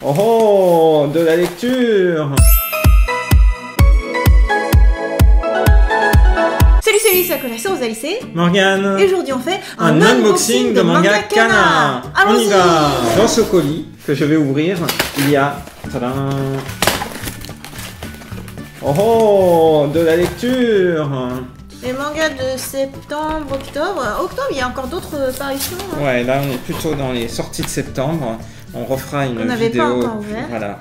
Oh oh, de la lecture. Salut, c'est la Rose Alice. Morgane. Et aujourd'hui on fait un unboxing de manga Kana. On y va. Dans ce colis que je vais ouvrir, il y a... Tadam. Oh oh, de la lecture. Les mangas de septembre, octobre. Octobre, il y a encore d'autres parutions. Ouais, là on est plutôt dans les sorties de septembre. On refera une vidéo pas encore ouvert. Voilà,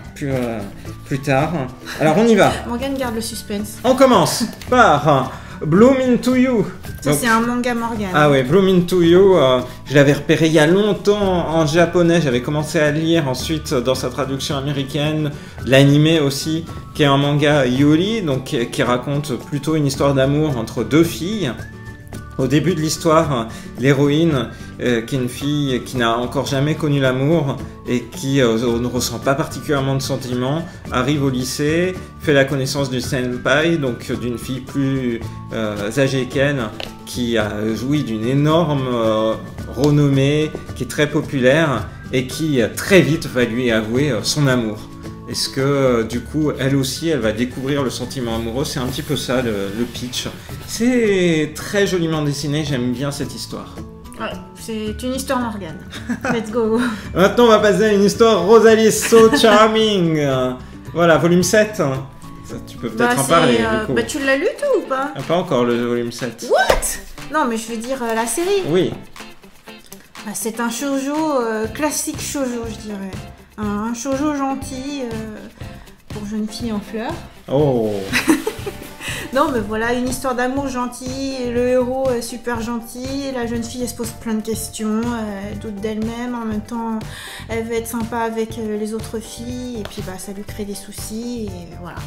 plus tard. Alors on y va. Morgane garde le suspense. On commence par Bloom Into You. Ça c'est un manga Morgane. Ah ouais, Bloom Into You, je l'avais repéré il y a longtemps en japonais. J'avais commencé à lire ensuite dans sa traduction américaine, l'animé aussi, qui est un manga Yuri, donc qui raconte plutôt une histoire d'amour entre deux filles. Au début de l'histoire, l'héroïne, qui est une fille qui n'a encore jamais connu l'amour et qui ne ressent pas particulièrement de sentiments, arrive au lycée, fait la connaissance du senpai, donc d'une fille plus âgée qu'elle, qui a joui d'une énorme renommée, qui est très populaire et qui très vite va lui avouer son amour. Est-ce que du coup, elle aussi, elle va découvrir le sentiment amoureux? C'est un petit peu ça le pitch. C'est très joliment dessiné, j'aime bien cette histoire. Ouais, c'est une histoire Morgane. Let's go. Maintenant, on va passer à une histoire Rosalie So Charming. Voilà, volume 7. Ça, tu peux peut-être en parler du coup. Bah, tu l'as lu toi ou pas? Pas encore le volume 7. What? Non, mais je veux dire la série. Oui. Bah, c'est un shoujo, classique shoujo, je dirais. Un shoujo gentil pour jeune fille en fleurs. Oh. Non mais voilà, une histoire d'amour gentil, le héros est super gentil, la jeune fille elle se pose plein de questions, elle doute d'elle-même, en même temps elle veut être sympa avec les autres filles, et puis bah ça lui crée des soucis, et voilà.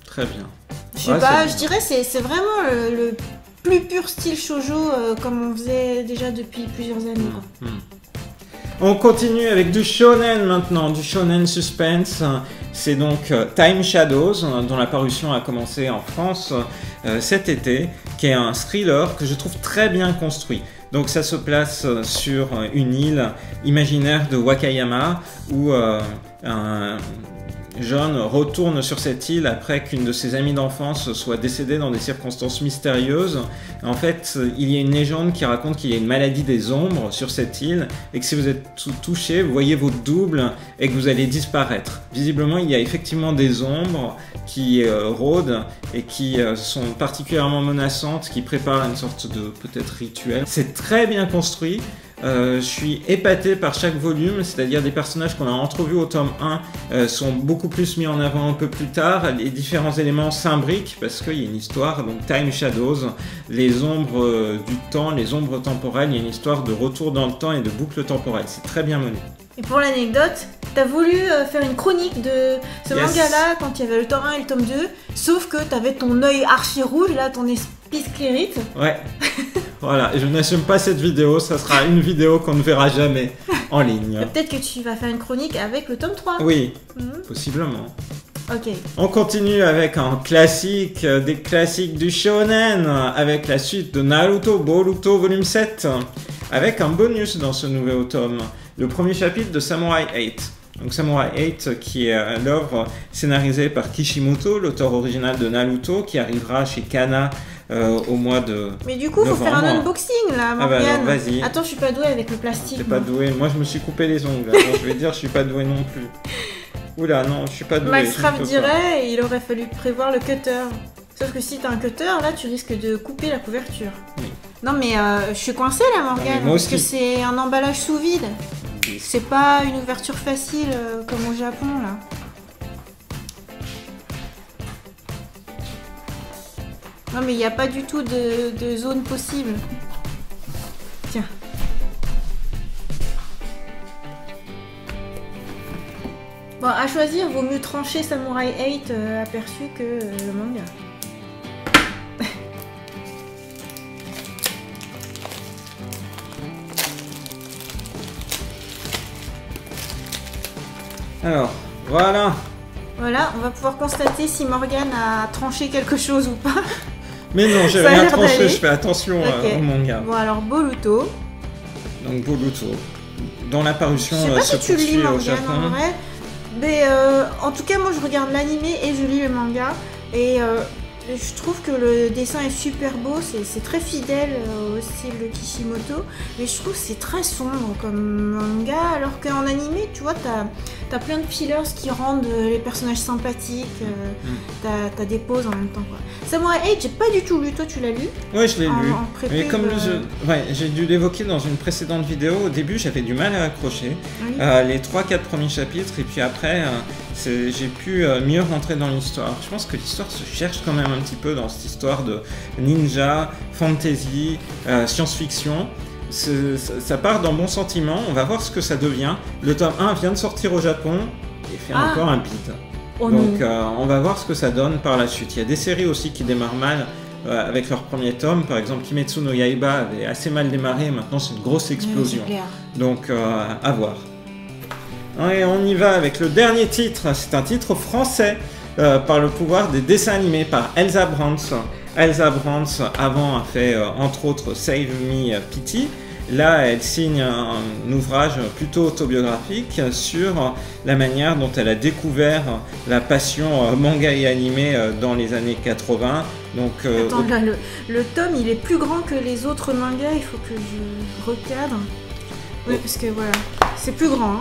Très bien. Je sais pas, je dirais c'est vraiment le plus pur style shoujo comme on faisait déjà depuis plusieurs années. Quoi. On continue avec du shonen maintenant, du shonen suspense. C'est donc Time Shadows, dont la parution a commencé en France cet été, qui est un thriller que je trouve très bien construit. Donc ça se place sur une île imaginaire de Wakayama, où un jeune retourne sur cette île après qu'une de ses amies d'enfance soit décédée dans des circonstances mystérieuses. En fait, il y a une légende qui raconte qu'il y a une maladie des ombres sur cette île et que si vous êtes touché, vous voyez votre double et que vous allez disparaître. Visiblement, il y a effectivement des ombres qui rôdent et qui sont particulièrement menaçantes, qui préparent une sorte de peut-être rituel. C'est très bien construit. Je suis épaté par chaque volume, c'est-à-dire des personnages qu'on a entrevus au tome 1 sont beaucoup plus mis en avant un peu plus tard, les différents éléments s'imbriquent parce qu'il y a une histoire, donc Time Shadows, les ombres du temps, les ombres temporelles, il y a une histoire de retour dans le temps et de boucle temporelle, c'est très bien mené. Et pour l'anecdote, t'as voulu faire une chronique de ce manga-là quand il y avait le tome 1 et le tome 2, sauf que t'avais ton œil archi rouge, là, ton esprit sclérite. Ouais. Voilà, je n'assume pas cette vidéo, ça sera une vidéo qu'on ne verra jamais en ligne. Peut-être que tu vas faire une chronique avec le tome 3. Oui, possiblement. Ok. On continue avec un classique, des classiques du shonen, avec la suite de Naruto Boruto volume 7, avec un bonus dans ce nouveau tome, le premier chapitre de Samurai 8. Donc Samurai 8 qui est l'œuvre scénarisée par Kishimoto, l'auteur original de Naruto, qui arrivera chez Kana au mois de Mais du coup, il faut faire un unboxing là, Morgane. Ah bah vas-y. Attends, je suis pas douée avec le plastique. T'es pas douée. Moi, je me suis coupé les ongles. Alors, je vais dire, je suis pas douée non plus. Oula, non, je suis pas douée. Max Raff dirait, il aurait fallu prévoir le cutter. Sauf que si t'as un cutter, là, tu risques de couper la couverture. Oui. Non, mais je suis coincée là, Morgane, parce que c'est un emballage sous vide. Oui. C'est pas une ouverture facile comme au Japon là. Non mais il n'y a pas du tout de zone possible. Tiens. Bon, à choisir, vaut mieux trancher Samurai 8 aperçu que le manga. Alors, voilà. Voilà, on va pouvoir constater si Morgane a tranché quelque chose ou pas. Mais non, j'ai rien tranché, je fais attention au manga. Bon alors Boruto. Donc Boruto. dont la parution je sais pas se si tu lis poursuit au Morgane, Japon. En vrai. Mais en tout cas, moi je regarde l'animé et je lis le manga. Et je trouve que le dessin est super beau, c'est très fidèle au style de Kishimoto. Mais je trouve que c'est très sombre comme manga. Alors qu'en animé, tu vois, t'as plein de fillers qui rendent les personnages sympathiques. T'as des pauses en même temps, quoi. Samurai 8, j'ai pas du tout lu. Toi, tu l'as lu? Ouais, je l'ai lu. Mais comme j'ai dû l'évoquer dans une précédente vidéo, au début, j'avais du mal à accrocher. Oui. Les 3-4 premiers chapitres, et puis après, j'ai pu mieux rentrer dans l'histoire. Je pense que l'histoire se cherche quand même un petit peu dans cette histoire de ninja, fantasy, science-fiction. Ça part d'un bon sentiment, on va voir ce que ça devient. Le tome 1 vient de sortir au Japon et fait encore un bide. Donc on va voir ce que ça donne par la suite. Il y a des séries aussi qui démarrent mal avec leur premier tome. Par exemple, Kimetsu no Yaiba avait assez mal démarré et maintenant c'est une grosse explosion. Donc à voir. Et on y va avec le dernier titre. C'est un titre français par le pouvoir des dessins animés par Elsa Brands. Elsa Brands avant a fait entre autres Save Me Pity. Là, elle signe un ouvrage plutôt autobiographique sur la manière dont elle a découvert la passion manga et animé dans les années 80. Donc, attends, là, le tome, il est plus grand que les autres mangas, il faut que je recadre. Oui, parce que voilà, c'est plus grand.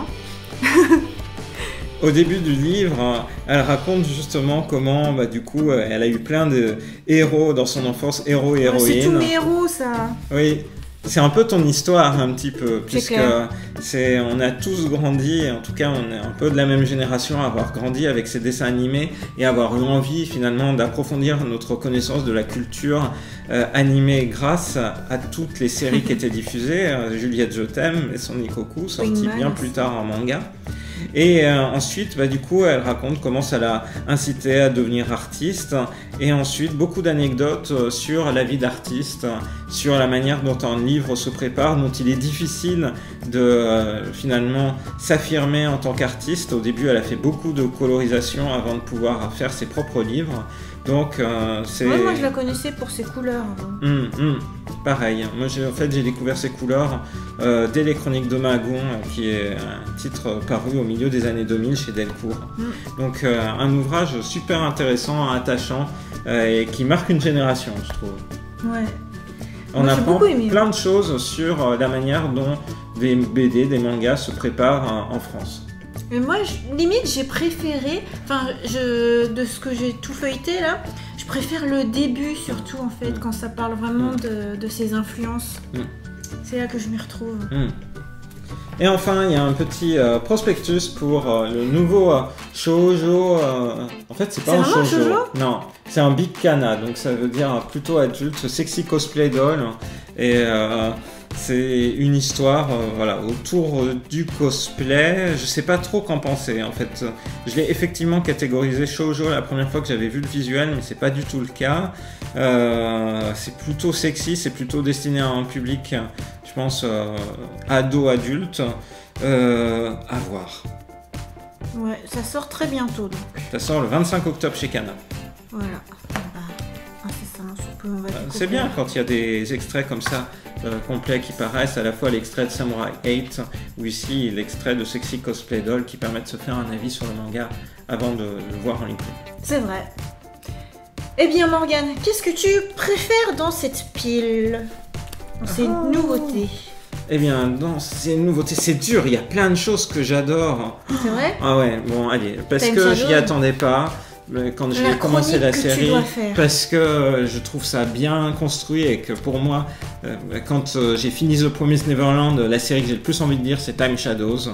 Au début du livre, elle raconte justement comment, du coup, elle a eu plein de héros dans son enfance, héros et héroïnes. C'est tous mes héros, ça. Oui. C'est un peu ton histoire, un petit peu, puisque on a tous grandi, en tout cas on est un peu de la même génération, à avoir grandi avec ces dessins animés et avoir eu envie finalement d'approfondir notre connaissance de la culture animée grâce à toutes les séries qui étaient diffusées, Juliette Je t'aime et son Nikoku, sorti bien plus tard en manga. Et ensuite, du coup, elle raconte comment ça l'a incité à devenir artiste. Et ensuite, beaucoup d'anecdotes sur la vie d'artiste, sur la manière dont un livre se prépare, dont il est difficile de finalement s'affirmer en tant qu'artiste. Au début, elle a fait beaucoup de colorisation avant de pouvoir faire ses propres livres. Donc, c'est... Ouais, moi, je la connaissais pour ses couleurs. Pareil. Moi, j'ai découvert ces couleurs dès les Chroniques de Magon, qui est un titre paru au milieu des années 2000 chez Delcourt. Donc, un ouvrage super intéressant, attachant, et qui marque une génération, je trouve. Ouais. On apprend plein de choses sur la manière dont des BD, des mangas se préparent en France. Mais moi, limite, j'ai préféré, de ce que j'ai tout feuilleté là, je préfère le début surtout en fait, quand ça parle vraiment de ses influences. C'est là que je m'y retrouve. Et enfin, il y a un petit prospectus pour le nouveau shoujo. En fait, c'est pas un shoujo. Non, c'est un big kana, donc ça veut dire plutôt adulte, sexy cosplay doll. Et c'est une histoire autour du cosplay. Je sais pas trop qu'en penser en fait. Je l'ai effectivement catégorisé shoujo la première fois que j'avais vu le visuel, mais c'est pas du tout le cas. C'est plutôt sexy, c'est plutôt destiné à un public, je pense, ado-adulte. À voir. Ouais, ça sort très bientôt donc. Ça sort le 25 octobre chez Kana. Voilà. C'est bien quand il y a des extraits comme ça complets qui paraissent, à la fois l'extrait de Samurai 8 ou ici l'extrait de Sexy Cosplay Doll qui permet de se faire un avis sur le manga avant de le voir en ligne. C'est vrai. Eh bien Morgane, qu'est-ce que tu préfères dans cette pile, dans ces nouveautés? Eh bien, dans ces nouveautés, c'est dur, il y a plein de choses que j'adore. C'est vrai? Ah ouais, bon allez, parce que j'y attendais pas. Quand j'ai commencé la série, parce que je trouve ça bien construit et que pour moi, quand j'ai fini The Promised Neverland, la série que j'ai le plus envie de dire c'est Time Shadows.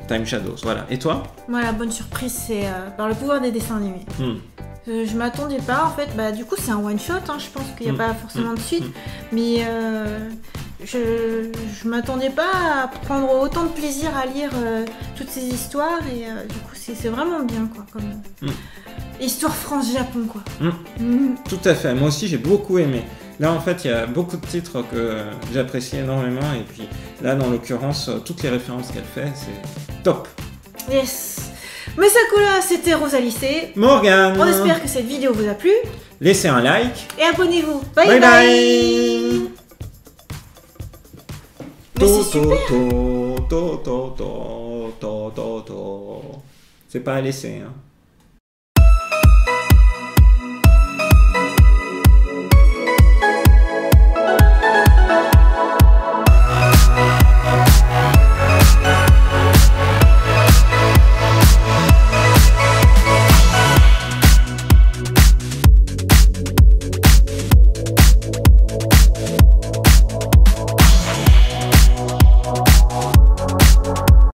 Time Shadows, voilà. Et toi? Moi, la bonne surprise, c'est par le pouvoir des dessins animés. Je m'attendais pas, en fait, du coup c'est un one shot, je pense qu'il n'y a pas forcément de suite, mais je m'attendais pas à prendre autant de plaisir à lire toutes ces histoires et du coup c'est vraiment bien quoi, comme histoire France-Japon quoi. Tout à fait, moi aussi j'ai beaucoup aimé. Là en fait il y a beaucoup de titres que j'apprécie énormément et puis là dans l'occurrence toutes les références qu'elle fait c'est top. Yes. Mais Sakura, c'était Rosalie, Morgane. On espère que cette vidéo vous a plu. Laissez un like. Et abonnez-vous. Bye bye. Mais c'est super. C'est pas à laisser. Hein.